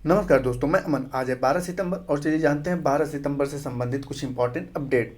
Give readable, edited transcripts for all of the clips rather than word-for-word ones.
नमस्कार दोस्तों, मैं अमन। आज है 12 सितंबर और चलिए जानते हैं 12 सितंबर से संबंधित कुछ इंपॉर्टेंट अपडेट।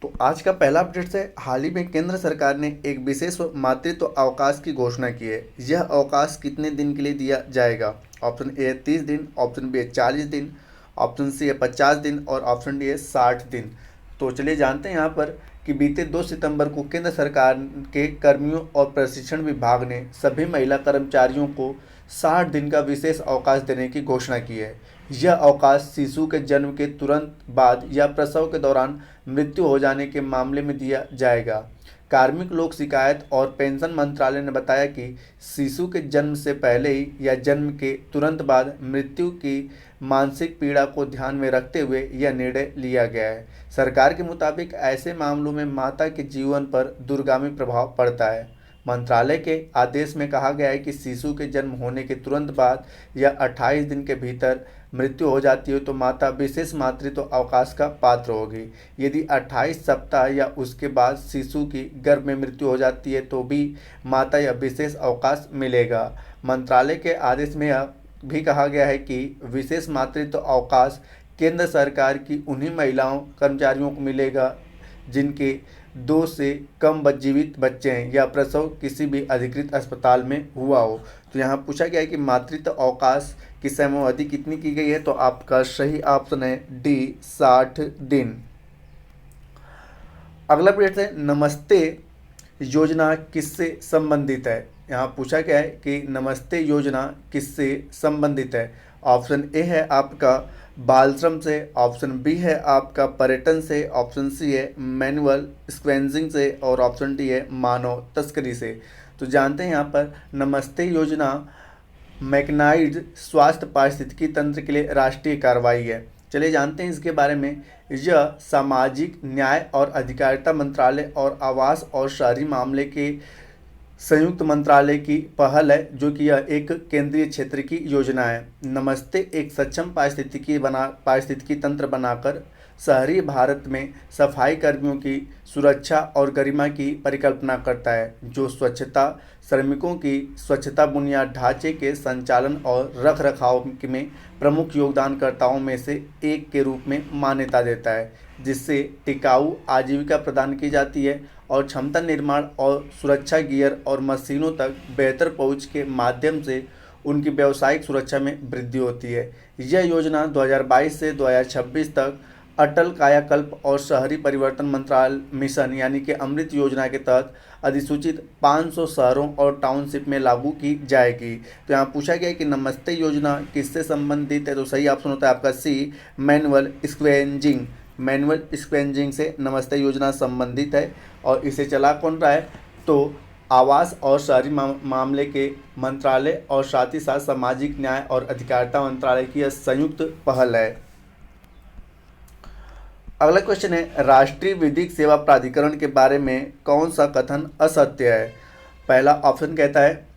तो आज का पहला अपडेट है, हाल ही में केंद्र सरकार ने एक विशेष मातृत्व अवकाश की घोषणा की है। यह अवकाश कितने दिन के लिए दिया जाएगा? ऑप्शन ए है 30 दिन, ऑप्शन बी है 40 दिन, ऑप्शन सी है 50 दिन और ऑप्शन डी है 60 दिन। तो चलिए जानते हैं यहाँ पर कि बीते 2 सितंबर को केंद्र सरकार के कर्मियों और प्रशिक्षण विभाग ने सभी महिला कर्मचारियों को 60 दिन का विशेष अवकाश देने की घोषणा की है। यह अवकाश शिशु के जन्म के तुरंत बाद या प्रसव के दौरान मृत्यु हो जाने के मामले में दिया जाएगा। कार्मिक लोक शिकायत और पेंशन मंत्रालय ने बताया कि शिशु के जन्म से पहले ही या जन्म के तुरंत बाद मृत्यु की मानसिक पीड़ा को ध्यान में रखते हुए यह निर्णय लिया गया है। सरकार के मुताबिक ऐसे मामलों में माता के जीवन पर दूरगामी प्रभाव पड़ता है। मंत्रालय के आदेश में कहा गया है कि शिशु के जन्म होने के तुरंत बाद या 28 दिन के भीतर मृत्यु हो जाती है तो माता विशेष मातृत्व अवकाश का पात्र होगी। यदि 28 सप्ताह या उसके बाद शिशु की गर्भ में मृत्यु हो जाती है तो भी माता यह विशेष अवकाश मिलेगा। मंत्रालय के आदेश में यह भी कहा गया है कि विशेष मातृत्व अवकाश केंद्र सरकार की उन्हीं महिलाओं कर्मचारियों को मिलेगा जिनके 2 से कम जीवित बच्चे हैं या प्रसव किसी भी अधिकृत अस्पताल में हुआ हो। तो यहाँ पूछा गया है कि मातृत्व अवकाश की समयावधि कितनी की गई है, तो आपका सही ऑप्शन है डी 60 दिन। अगला प्रश्न है, नमस्ते योजना किससे संबंधित है? यहाँ पूछा गया है कि नमस्ते योजना किससे संबंधित है। ऑप्शन ए है आपका बाल श्रम से, ऑप्शन बी है आपका पर्यटन से, ऑप्शन सी है मैनुअल स्क्वेंजिंग से और ऑप्शन डी है मानव तस्करी से। तो जानते हैं यहाँ पर नमस्ते योजना मैकेनाइज्ड स्वास्थ्य पारिस्थितिकी तंत्र के लिए राष्ट्रीय कार्रवाई है। चलिए जानते हैं इसके बारे में। यह सामाजिक न्याय और अधिकारिता मंत्रालय और आवास और शहरी मामले के संयुक्त मंत्रालय की पहल है, जो कि यह एक केंद्रीय क्षेत्र की योजना है। नमस्ते एक सक्षम पारिस्थितिकी तंत्र बनाकर शहरी भारत में सफाई कर्मियों की सुरक्षा और गरिमा की परिकल्पना करता है, जो स्वच्छता श्रमिकों की स्वच्छता बुनियाद ढांचे के संचालन और रखरखाव में प्रमुख योगदानकर्ताओं में से एक के रूप में मान्यता देता है, जिससे टिकाऊ आजीविका प्रदान की जाती है और क्षमता निर्माण और सुरक्षा गियर और मशीनों तक बेहतर पहुंच के माध्यम से उनकी व्यावसायिक सुरक्षा में वृद्धि होती है। यह योजना 2022 से 2026 तक अटल कायाकल्प और शहरी परिवर्तन मंत्रालय मिशन यानी कि अमृत योजना के तहत अधिसूचित 500 शहरों और टाउनशिप में लागू की जाएगी। तो यहाँ पूछा गया कि नमस्ते योजना किससे संबंधित है, तो सही ऑप्शन होता है आपका सी मैनुअल स्क्वेंजिंग। मैनुअल स्क्वेंजिंग से नमस्ते योजना संबंधित है और इसे चला कौन रहा है, तो आवास और शहरी मामले के मंत्रालय और साथ ही साथ सामाजिक न्याय और अधिकारिता मंत्रालय की यह संयुक्त पहल है। अगला क्वेश्चन है, राष्ट्रीय विधिक सेवा प्राधिकरण के बारे में कौन सा कथन असत्य है? पहला ऑप्शन कहता है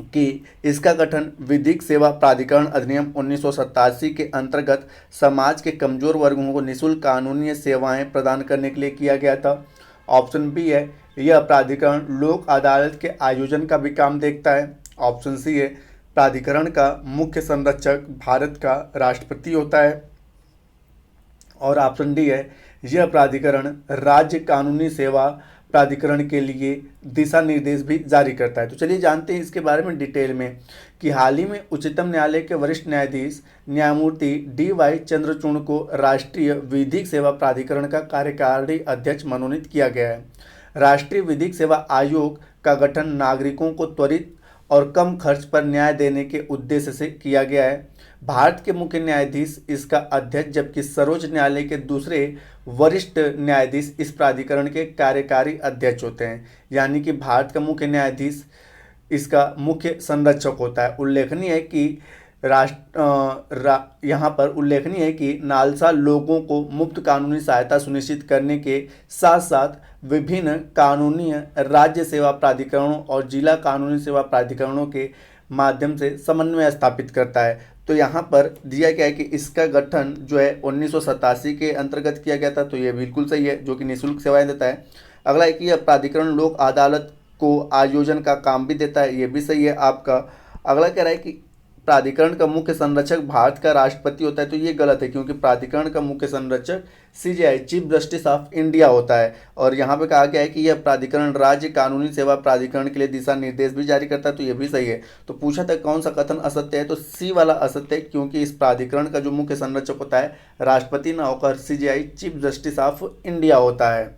कि इसका गठन विधिक सेवा प्राधिकरण अधिनियम 1987 के अंतर्गत समाज के कमजोर वर्गों को निःशुल्क कानूनी सेवाएं प्रदान करने के लिए किया गया था। ऑप्शन बी है, यह प्राधिकरण लोक अदालत के आयोजन का भी काम देखता है। ऑप्शन सी है, प्राधिकरण का मुख्य संरक्षक भारत का राष्ट्रपति होता है। और ऑप्शन डी है, यह प्राधिकरण राज्य कानूनी सेवा प्राधिकरण के लिए दिशा निर्देश भी जारी करता है। तो चलिए जानते हैं इसके बारे में डिटेल में कि हाल ही में उच्चतम न्यायालय के वरिष्ठ न्यायाधीश न्यायमूर्ति डी.वाई. चंद्रचूड़ को राष्ट्रीय विधिक सेवा प्राधिकरण का कार्यकारी अध्यक्ष मनोनीत किया गया है। राष्ट्रीय विधिक सेवा आयोग का गठन नागरिकों को त्वरित और कम खर्च पर न्याय देने के उद्देश्य से किया गया है। भारत के मुख्य न्यायाधीश इसका अध्यक्ष, जबकि सर्वोच्च न्यायालय के दूसरे वरिष्ठ न्यायाधीश इस प्राधिकरण के कार्यकारी अध्यक्ष होते हैं। यानी कि भारत का मुख्य न्यायाधीश इसका मुख्य संरक्षक होता है। उल्लेखनीय है कि यहाँ पर उल्लेखनीय है कि नालसा लोगों को मुफ्त कानूनी सहायता सुनिश्चित करने के साथ साथ विभिन्न कानूनी राज्य सेवा प्राधिकरणों और जिला कानूनी सेवा प्राधिकरणों के माध्यम से समन्वय स्थापित करता है। तो यहाँ पर दिया गया है कि इसका गठन जो है 1987 के अंतर्गत किया गया था, तो ये बिल्कुल सही है, जो कि निःशुल्क सेवाएं देता है। अगला है कि यह प्राधिकरण लोक अदालत को आयोजन का काम भी देता है, ये भी सही है आपका अगला कह रहा है कि प्राधिकरण का मुख्य संरक्षक भारत का राष्ट्रपति होता है, तो ये गलत है क्योंकि प्राधिकरण का मुख्य संरक्षक CJI chief justice of India होता है। और यहाँ पे कहा गया है कि यह प्राधिकरण राज्य कानूनी सेवा प्राधिकरण के लिए दिशा निर्देश भी जारी करता है, तो ये भी सही है। तो पूछा था कौन सा कथन असत्य है, तो सी वाला असत्य है क्योंकि इस प्राधिकरण का जो मुख्य संरक्षक होता है राष्ट्रपति ना होकर CJI chief justice of India होता है।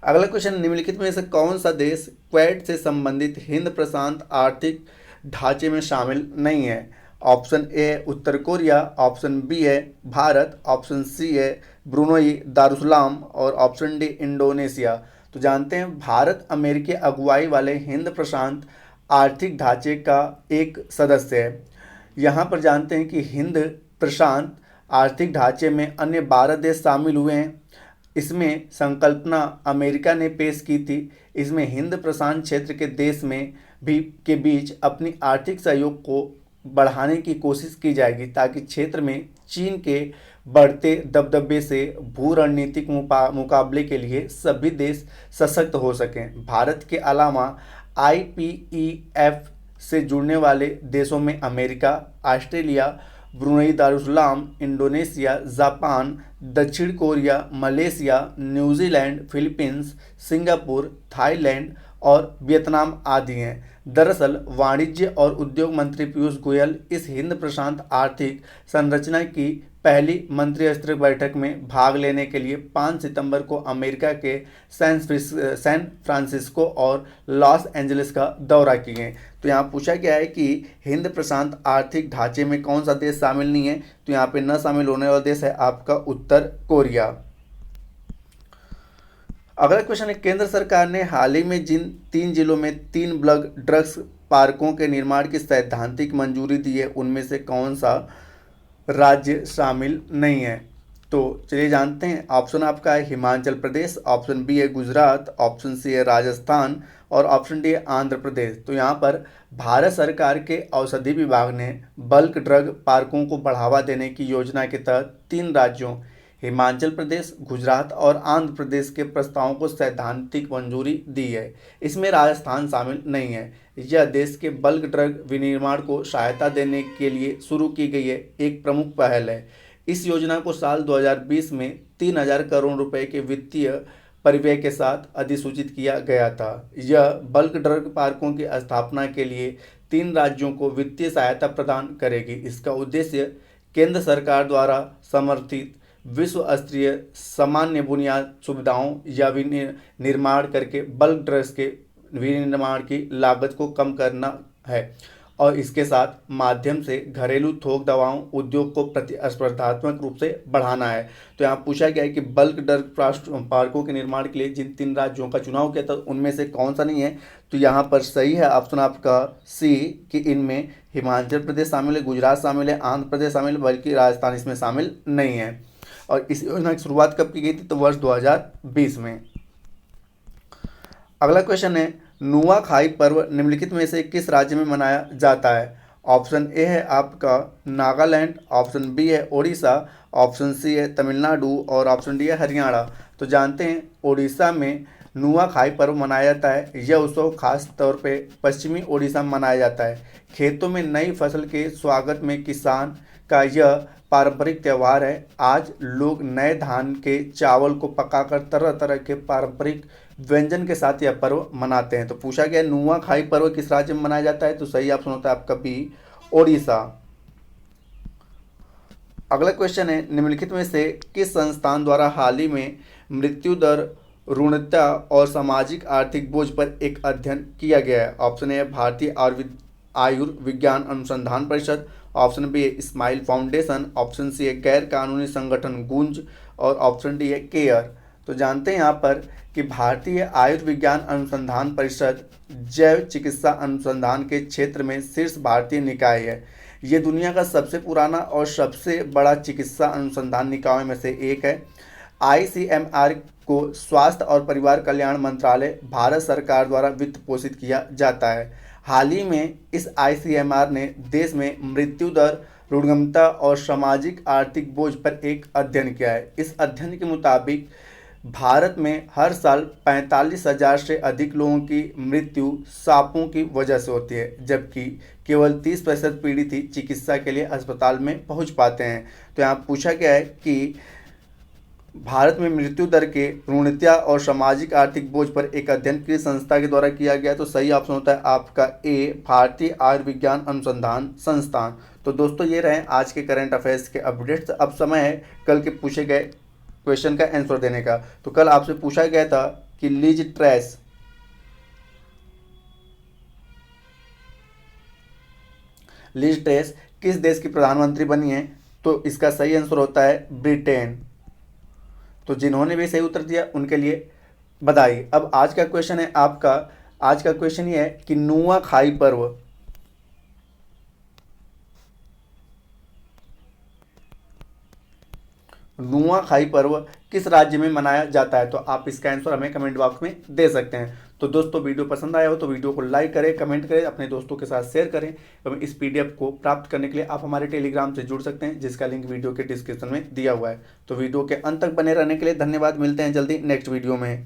अगला क्वेश्चन, निम्नलिखित में से कौन सा देश क्वेड से संबंधित हिंद प्रशांत आर्थिक ढांचे में शामिल नहीं है? ऑप्शन ए है उत्तर कोरिया, ऑप्शन बी है भारत, ऑप्शन सी है ब्रुनई दारुसलाम और ऑप्शन डी इंडोनेशिया। तो जानते हैं भारत अमेरिकी अगुवाई वाले हिंद प्रशांत आर्थिक ढांचे का एक सदस्य है। यहाँ पर जानते हैं कि हिंद प्रशांत आर्थिक ढांचे में अन्य 12 देश शामिल हुए हैं। इसमें संकल्पना अमेरिका ने पेश की थी। इसमें हिंद प्रशांत क्षेत्र के देश में भी के बीच अपनी आर्थिक सहयोग को बढ़ाने की कोशिश की जाएगी ताकि क्षेत्र में चीन के बढ़ते दबदबे से भू रणनीतिक मुकाबले के लिए सभी देश सशक्त हो सकें। भारत के अलावा IPEF से जुड़ने वाले देशों में America, Australia, Brunei Darussalam, Indonesia, Japan, दक्षिण Korea, Malaysia, New Zealand, Philippines, Singapore, Thailand और वियतनाम आदि हैं। दरअसल वाणिज्य और उद्योग मंत्री पीयूष गोयल इस हिंद प्रशांत आर्थिक संरचना की पहली मंत्रिस्तरीय बैठक में भाग लेने के लिए 5 सितंबर को अमेरिका के सैन फ्रांसिस्को और लॉस एंजलिस का दौरा किए। तो यहाँ पूछा गया है कि हिंद प्रशांत आर्थिक ढांचे में कौन सा देश शामिल नहीं है, तो यहाँ पे न शामिल होने वाला देश है आपका उत्तर कोरिया। अगला क्वेश्चन है, केंद्र सरकार ने हाल ही में जिन 3 जिलों में 3 ब्लड ड्रग्स पार्कों के निर्माण की सैद्धांतिक मंजूरी दी है उनमें से कौन सा राज्य शामिल नहीं है? तो चलिए जानते हैं। ऑप्शन आपका है हिमाचल प्रदेश, ऑप्शन बी है गुजरात, ऑप्शन सी है राजस्थान और ऑप्शन डी है आंध्र प्रदेश। तो यहाँ पर भारत सरकार के औषधि विभाग ने बल्क ड्रग पार्कों को बढ़ावा देने की योजना के तहत 3 राज्यों हिमाचल प्रदेश, गुजरात और आंध्र प्रदेश के प्रस्तावों को सैद्धांतिक मंजूरी दी है। इसमें राजस्थान शामिल नहीं है। यह देश के बल्क ड्रग विनिर्माण को सहायता देने के लिए शुरू की गई है एक प्रमुख पहल है। इस योजना को साल 2020 में 3000 करोड़ रुपए के वित्तीय परिव्यय के साथ अधिसूचित किया गया था। यह बल्क ड्रग पार्कों की स्थापना के लिए 3 राज्यों को वित्तीय सहायता प्रदान करेगी। इसका उद्देश्य केंद्र सरकार द्वारा समर्थित विश्व स्तरीय सामान्य बुनियाद सुविधाओं या निर्माण करके बल्क ड्रग्स के विनिर्माण की लागत को कम करना है और इसके साथ माध्यम से घरेलू थोक दवाओं उद्योग को प्रतिस्पर्धात्मक रूप से बढ़ाना है। तो यहाँ पूछा गया है कि बल्क ड्रग पार्कों के निर्माण के लिए जिन 3 राज्यों का चुनाव किया था उनमें से कौन सा नहीं है? तो यहाँ पर सही है ऑप्शन आपका सी कि इनमें हिमाचल प्रदेश शामिल है, गुजरात शामिल है, आंध्र प्रदेश शामिल है, बल्कि राजस्थान इसमें शामिल नहीं है। और इस योजना की शुरुआत कब की गई थी? तो वर्ष 2020 में। अगला क्वेश्चन है, नुआखाई पर्व निम्नलिखित में से किस राज्य में मनाया जाता है? ऑप्शन ए है आपका नागालैंड, ऑप्शन बी है ओडिशा, ऑप्शन सी है तमिलनाडु और ऑप्शन डी है हरियाणा। तो जानते हैं ओडिशा में नुआखाई पर्व मनाया जाता है। यह उत्सव खास तौर पे पश्चिमी ओडिशा में मनाया जाता है। खेतों में नई फसल के स्वागत में किसान का यह पारंपरिक त्यौहार है। आज लोग नए धान के चावल को पकाकर तरह तरह के पारंपरिक व्यंजन के साथ यह पर्व मनाते हैं। तो पूछा गया नुआखाई पर्व किस राज्य में मनाया जाता है? तो सही ऑप्शन होता है आपका बी ओडिशा। अगला क्वेश्चन है, निम्नलिखित में से किस संस्थान द्वारा हाल ही में मृत्यु दर, ऋणता और सामाजिक आर्थिक बोझ पर एक अध्ययन किया गया है? ऑप्शन ए है भारतीय आयुर्विज्ञान अनुसंधान परिषद, ऑप्शन बी है स्माइल फाउंडेशन, ऑप्शन सी है गैर कानूनी संगठन गूंज और ऑप्शन डी है केयर। तो जानते हैं यहाँ पर कि भारतीय आयुर्विज्ञान अनुसंधान परिषद जैव चिकित्सा अनुसंधान के क्षेत्र में शीर्ष भारतीय निकाय है। ये दुनिया का सबसे पुराना और सबसे बड़ा चिकित्सा अनुसंधान निकायों में से एक है। ICMR को स्वास्थ्य और परिवार कल्याण मंत्रालय भारत सरकार द्वारा वित्त पोषित किया जाता है। हाल ही में इस ICMR ने देश में मृत्यु दर, रुग्णता और सामाजिक आर्थिक बोझ पर एक अध्ययन किया है। इस अध्ययन के मुताबिक भारत में हर साल 45,000 से अधिक लोगों की मृत्यु सांपों की वजह से होती है, जबकि केवल 30% पीड़ित ही चिकित्सा के लिए अस्पताल में पहुंच पाते हैं। तो यहाँ पूछा गया है कि भारत में मृत्यु दर के ऋणिता और सामाजिक आर्थिक बोझ पर एक अध्ययन किस संस्था के द्वारा किया गया। तो सही ऑप्शन होता है आपका ए, भारतीय आयुर्विज्ञान अनुसंधान संस्थान। तो दोस्तों ये रहे आज के करंट अफेयर्स के अपडेट्स। अब समय है कल के पूछे गए क्वेश्चन का आंसर देने का। तो कल आपसे पूछा गया था कि लिज ट्रेस किस देश की प्रधानमंत्री बनी है। तो इसका सही आंसर होता है ब्रिटेन। तो जिन्होंने भी सही उत्तर दिया उनके लिए बधाई। अब आज का क्वेश्चन है आपका, आज का क्वेश्चन ये है कि नुआखाई पर्व किस राज्य में मनाया जाता है। तो आप इसका आंसर हमें कमेंट बॉक्स में दे सकते हैं। तो दोस्तों वीडियो पसंद आया हो तो वीडियो को लाइक करें, कमेंट करें, अपने दोस्तों के साथ शेयर करें एवं इस पीडीएफ को प्राप्त करने के लिए आप हमारे टेलीग्राम से जुड़ सकते हैं, जिसका लिंक वीडियो के डिस्क्रिप्शन में दिया हुआ है। तो वीडियो के अंत तक बने रहने के लिए धन्यवाद। मिलते हैं जल्दी नेक्स्ट वीडियो में।